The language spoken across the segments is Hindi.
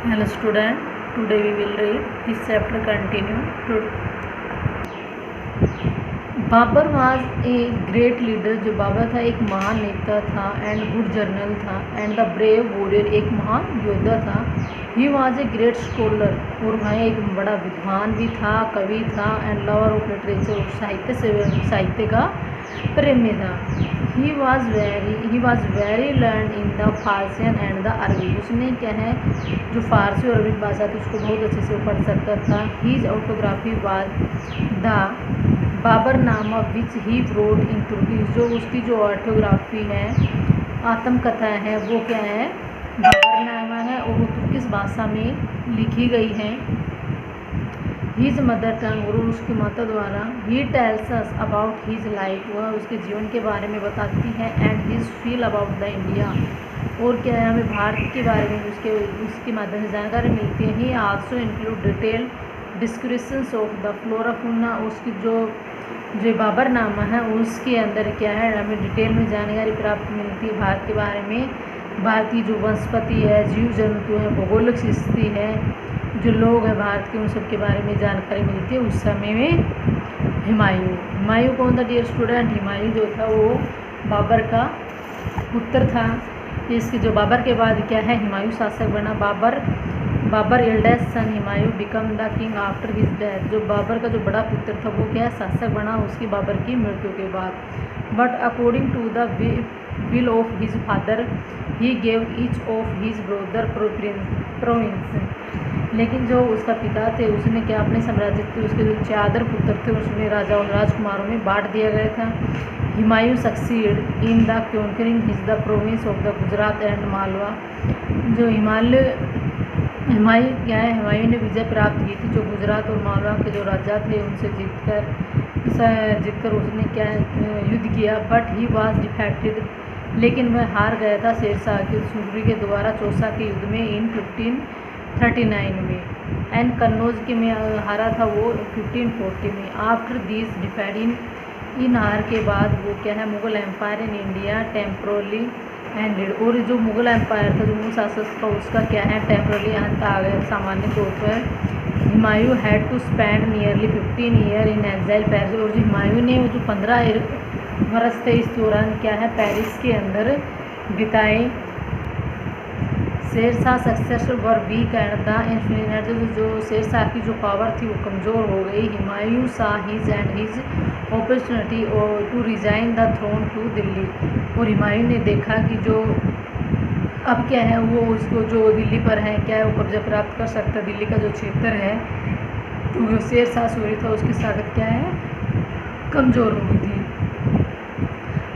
Hello student, today we will read this chapter continue. Babur was a great leader. जो बाबर था एक महान नेता था एंड गुड जर्नल था एंड द ब्रेव वॉरियर एक महान योद्धा था। He was a great scholar और वह एक बड़ा विद्वान भी था, कवि था एंड लवर ऑफ लिटरेचर और साहित्य का प्रेमी था। He was very learn in the Persian and the अरबी। उसने क्या है जो फारसी और अरबी भाषा थी उसको बहुत अच्छे से पढ़ सकता था। His autobiography was the Baburnama which he wrote इन तुर्की। जो उसकी जो ऑटोग्राफी है, आत्मकथा है, वो क्या है, बाबरनामा है और वो तुर्किश भाषा में लिखी गई है। हीज मदर टंग और उसकी माता द्वारा। He tells us about his life, वह उसके जीवन के बारे में बताती है and his feel about the India, और क्या है हमें भारत के बारे में उसके माध्यम से जानकारी मिलती है। ही also include detail descriptions of the flora fauna. उसकी जो बाबरनामा है उसके अंदर क्या है हमें डिटेल में जानकारी प्राप्त मिलती है भारत के बारे में। भारतीय जो वनस्पति है, जीव जंतु है, भौगोलिक स्थिति है, जो लोग हैं भारत के, उन सब के बारे में जानकारी मिलती है उस समय में। हुमायूं कौन था डियर स्टूडेंट? हुमायूं जो था वो बाबर का पुत्र था। इसके जो बाबर के बाद क्या है हुमायूं शासक बना। Babur eldest son Humayun become the king after his death. जो बाबर का जो बड़ा पुत्र था वो क्या शासक बना उसकी बाबर की मृत्यु के बाद। But according to the will of his father he gave each of his brother province. लेकिन जो उसका पिता थे उसने क्या अपने साम्राज्य के उसके जो 4 पुत्र थे उसमें राजा और राजकुमारों में बांट दिया गया था। Humayun succeed in the conquering his the province of the Gujarat and Malwa. जो हुमायूं ने विजय प्राप्त की थी जो गुजरात और मालवा के जो राजा थे उनसे जीतकर उसने क्या युद्ध किया। बट ही वाज डिफेक्टेड, लेकिन वह हार गया था शेरशाह के सूरी के द्वारा चौसा के युद्ध में इन 1539 में। एंड कन्नौज के में हारा था वो 1540 में। आफ्टर दिस डिफेड इन हार के बाद वो क्या है Mughal empire in India temporarily ended. और जो मुगल एम्पायर था जो मुगल शासक था उसका क्या है टेम्पोरली अंत आ गया सामान्य तौर पर। Humayun had to spend nearly 15 year in exile Persia. और जो हुमायूं ने जो 15 वर्ष थे इस दौरान क्या है पेरिस के अंदर बिताए। Sher Shah successful were weekend the infinite. जो शेरशाह की जो पावर थी वो कमज़ोर हो गई। Humayun saw his and his opportunity to resign the throne to Delhi. और हुमायूं ने देखा कि जो अब क्या है वो उसको जो दिल्ली पर है क्या है वो कब्जा प्राप्त कर सकता है। दिल्ली का जो क्षेत्र है तो जो शेरशाह सूरी था उसकी ताकत क्या है कमज़ोर हो गई थी।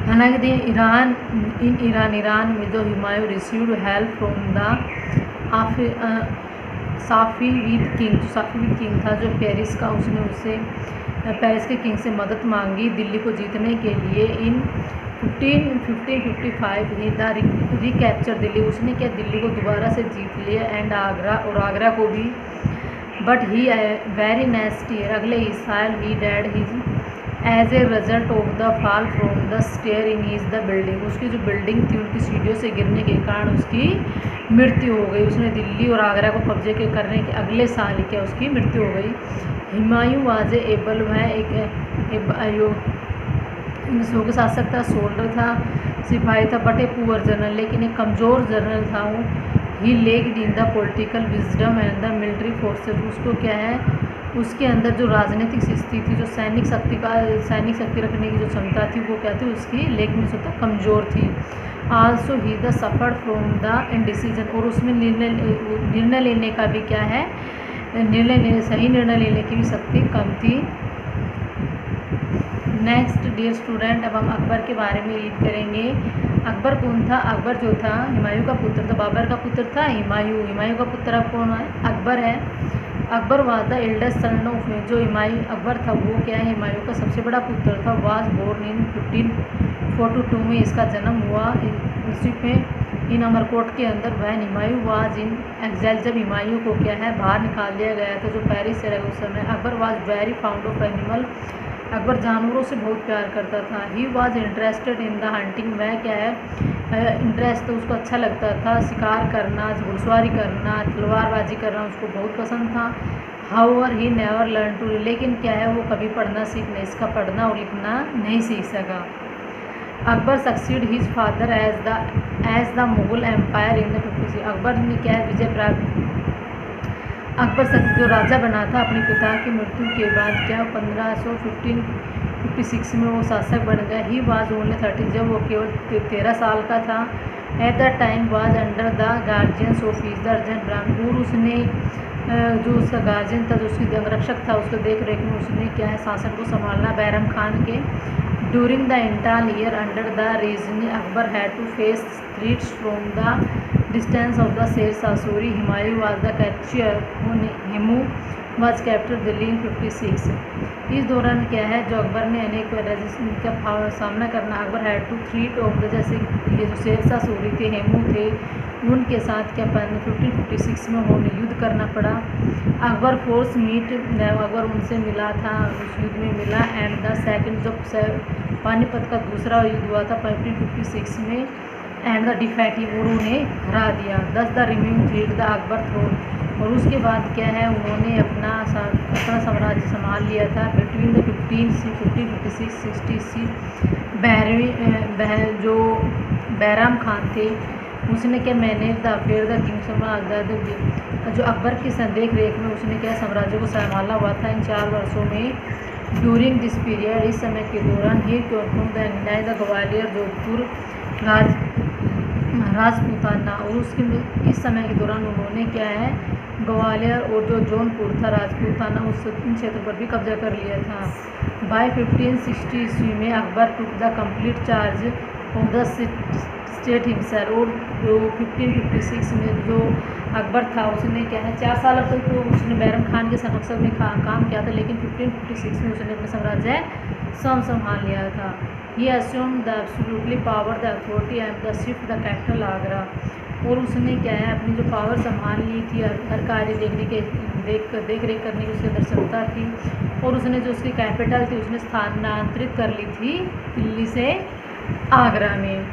हालांकि ईरान में जो Humayun received help from the Safavid king था जो पेरिस का, उसने उससे पेरिस के किंग से मदद मांगी दिल्ली को जीतने के लिए। इन 1555 ही द रिकैप्चर दिल्ली। उसने क्या दिल्ली को दोबारा से जीत लिया एंड आगरा को भी। But he very next year अगले ही साल ही died his as a result of the fall from the stair in his the building. उसकी जो बिल्डिंग थी उनकी सीढ़ियों से गिरने के कारण उसकी मृत्यु हो गई। उसने दिल्ली और आगरा को कब्जे के करने के अगले साल क्या उसकी मृत्यु हो गई। हुमायूं वाज एबल, वह एक के शासक था, सोल्डर था, सिपाही था, बट ए पुअर जनरल, लेकिन एक कमज़ोर जनरल था वो। He lacked in the political wisdom and the military forces. उसको क्या है उसके अंदर जो राजनीतिक स्थिति थी, जो सैनिक शक्ति रखने की जो क्षमता थी वो क्या थी उसकी लेकिन होता कमज़ोर थी। Also he the suffered from the indecision. और उसमें निर्णय लेने का भी क्या है सही निर्णय लेने की भी शक्ति कम थी। नेक्स्ट डियर स्टूडेंट, अब हम अकबर के बारे में रीड करेंगे। अकबर कौन था? अकबर जो था हुमायूं का पुत्र था, बाबर का पुत्र था हुमायूं का पुत्र अब कौन है? अकबर है। Akbar was the eldest son of. जो अकबर था वो क्या है हुमायूं का सबसे बड़ा पुत्र था। वाज बोर्न इन 1542 में इसका जन्म हुआ उसी में इन अमरकोट के अंदर। वह हुमायूं वाज इन एग्जाइल। जब हुमायूं को क्या है बाहर निकाल दिया गया था जो पेरिस से रहे उस समय। Akbar was very found of animal Akbar जानवरों से बहुत प्यार करता था। He was interested in the hunting, वह क्या है इंटरेस्ट तो उसको अच्छा लगता था, शिकार करना, घुड़सवारी करना, तलवारबाजी करना उसको बहुत पसंद था। However he never learn to, लेकिन क्या है वो कभी पढ़ना सीख नहीं, इसका पढ़ना और लिखना नहीं सीख सका। Akbar succeed his father as the Mughal empire in the 56। Akbar ने क्या है विजय प्राप्त, अकबर जो राजा बना था अपने पिता की मृत्यु के बाद, क्या 1556 में वो शासक बन गया। ही वाज ओनली 30, जब वो केवल 13 साल का था। At the time was under the guardians of his the urgent ब्राह्मण, और उसने जो उसका गार्जियन था, जो उसकी अंगरक्षक था, उसके देख रेख में उसने क्या है शासन को संभालना बैरम खान के। During the entire year under the regent, Akbar had to face threats from the distance of the Sher Shah Suri. Humayun was the capture, Hemu was capture Delhi in 56। इस दौरान क्या है जो अकबर ने अनेक रेजिस्टेंस का सामना करना, Akbar had to threat of the, जैसे ये जो शेर शाह सूरी थे, हेमू थे, उनके साथ क्या 1556 में उन्होंने युद्ध करना पड़ा। अकबर फोर्स मीट, अकबर उनसे मिला था, उस युद्ध में मिला। एंड द सेकंड, जब पानीपत का दूसरा युद्ध हुआ था 1556 में, एंड द डिफैक्ट, और उन्हें हरा दिया। 10 the remaining threat the Akbar throne, और उसके बाद क्या है उन्होंने अपना साम्राज्य संभाल लिया था। बिटवीन द 1556 60 जो बैराम खान थे, उसने क्या manage the affair the kingdom आज़ाद, जो अकबर की देख रेख में उसने क्या साम्राज्य को संभाला हुआ था इन 4 वर्षों में। ड्यूरिंग दिस पीरियड, इस समय के दौरान, ही द ग्वालियर, जोधपुर, राजपूताना, और उसके इस समय के दौरान उन्होंने क्या है ग्वालियर और जो जौनपुर था राजपूताना, उस क्षेत्र पर भी कब्जा कर लिया था। बाय 1560 ईस्वी में Akbar took the complete charge of the state himself, और जो 1556 में जो अकबर था उसने क्या है 4 साल तक तो उसने बैरम खान के संरक्षक में काम किया था, लेकिन 1556 में उसने अपना साम्राज्य संभाल लिया था। ही assumed the absolutely power the authority and the shift the capital Agra, और उसने क्या है अपनी जो पावर संभाल ली थी, हर कार्य देख रेख करने की उसके अंदर क्षमता थी, और उसने जो उसकी कैपिटल थी उसने स्थानांतरित कर ली थी दिल्ली से आगरा में।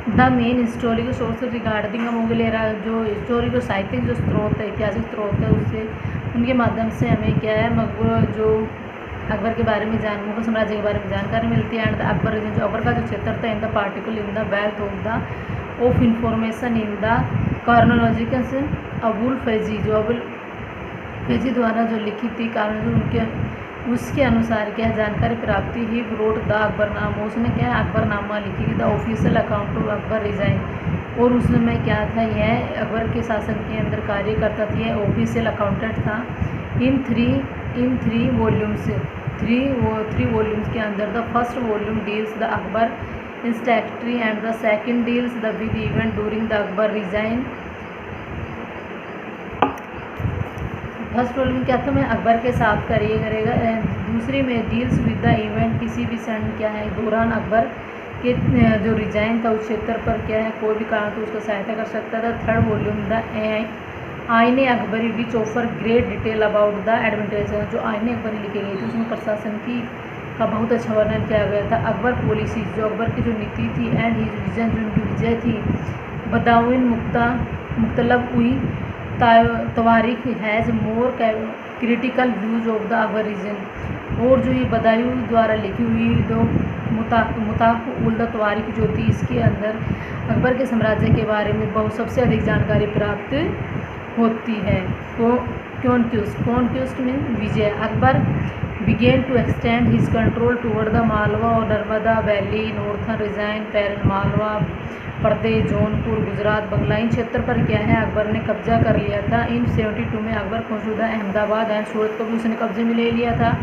The main historical source regarding Mughal era, जो हिस्टोरिकल साहित्यिक जो स्रोत है, ऐतिहासिक स्रोत है, उससे उनके माध्यम से हमें क्या है जो अकबर के बारे में मुगल साम्राज्य के बारे में जानकारी मिलती है। एंड अकबर जो अकबर का जो क्षेत्र था in the particle in the wealth of information in the chronological से अबुल फैजी, जो अबुल फैजी द्वारा जो लिखी थी कारण उनके उसके अनुसार क्या जानकारी प्राप्ति ही रोड द अकबरनामा, उसने क्या अकबरनामा लिखी थी। The official account of Akbar resign, और उस समय क्या था यह अकबर के शासन के अंदर कार्य करता था, यह ऑफिशियल अकाउंटेंट था। In three volumes, three volumes के अंदर the first volume deals the Akbar ancestry and the second deals the with event during the Akbar reign. First volume क्या था मैं अकबर के साथ करेगा, दूसरी में डील्स विद द इवेंट, किसी भी सन क्या है दौरान अकबर के जो रिजाइन था उस क्षेत्र पर क्या है कोई भी कारण तो उसको सहायता कर सकता था। थर्ड वॉल्यूम द आईने Akbari which offer great detail about the administration, जो आईने अकबरी लिखी गई थी उसमें प्रशासन की का बहुत अच्छा वर्णन किया गया था। अकबर पॉलिसी, जो अकबर की जो नीति थी, एंड हिज विजन, जो उनकी विजय थी। बदाउन मुख्तलब हुई Tawarikh has more critical views of the Akbar reign, और जो ये बदायूं द्वारा लिखी हुई जो मुताफ़ उल तवारीख जो थी, इसके अंदर अकबर के साम्राज्य के बारे में बहुत सबसे अधिक जानकारी प्राप्त होती है। कॉन्क्वेस्ट में विजय, Akbar began to extend his control toward the Malwa और नर्मदा वैली, नॉर्थन रीजन, पैरल मालवा प्रदेश, जौनपुर, गुजरात, बंगला, इन क्षेत्र पर क्या है अकबर ने कब्जा कर लिया था। इन 72 में अकबर मौजूदा अहमदाबाद एंड सूरत को भी उसने कब्जे में ले लिया था।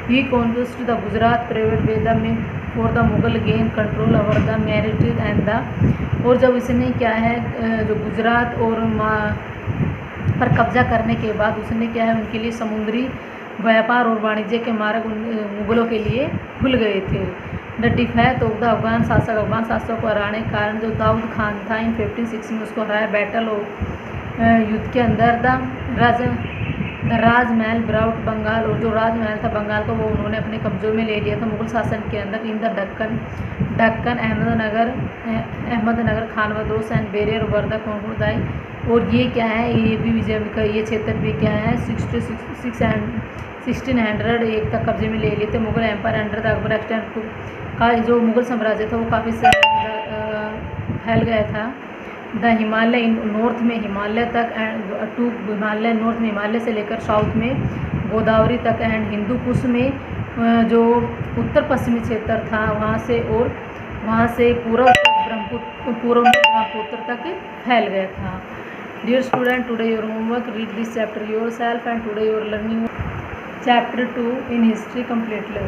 He conquest the Gujarat private वेदा में for the Mughal gain control over the maritime and the, और जब इसने क्या है जो गुजरात और पर कब्जा करने के बाद उसने क्या है उनके लिए समुद्री व्यापार और वाणिज्य के मार्ग मुगलों के लिए खुल गए थे। The defect of the Afghan शासक को हराने के कारण जो दाऊद खान था इन 1560 में उसको हराया बैटल ऑफ युद्ध के अंदर। The the Rajmahal brought Bengal, और जो राजमहल था बंगाल का वो उन्होंने अपने कब्जों में ले लिया था मुगल शासन के अंदर। In the Deccan Ahmednagar Khandesh and Berar वर्दा कोंकुरदाई। और ये क्या है, ये भी विजय का ये क्षेत्र भी क्या है 1601 तक कब्जे में ले लिए थे। Mughal empire under the Akbar extend का जो मुगल साम्राज्य था वो काफ़ी फैल गया था। द हिमालय इन नॉर्थ में हिमालय तक एंड टू हिमालय नॉर्थ में हिमालय से लेकर साउथ में गोदावरी तक एंड हिंदू कुश में जो उत्तर पश्चिमी क्षेत्र था वहाँ से, और वहाँ से पूर्व में ब्रह्मपुत्र तक फैल गया था। Dear student, today your homework, read this chapter yourself and today your learning chapter 2 in history completely.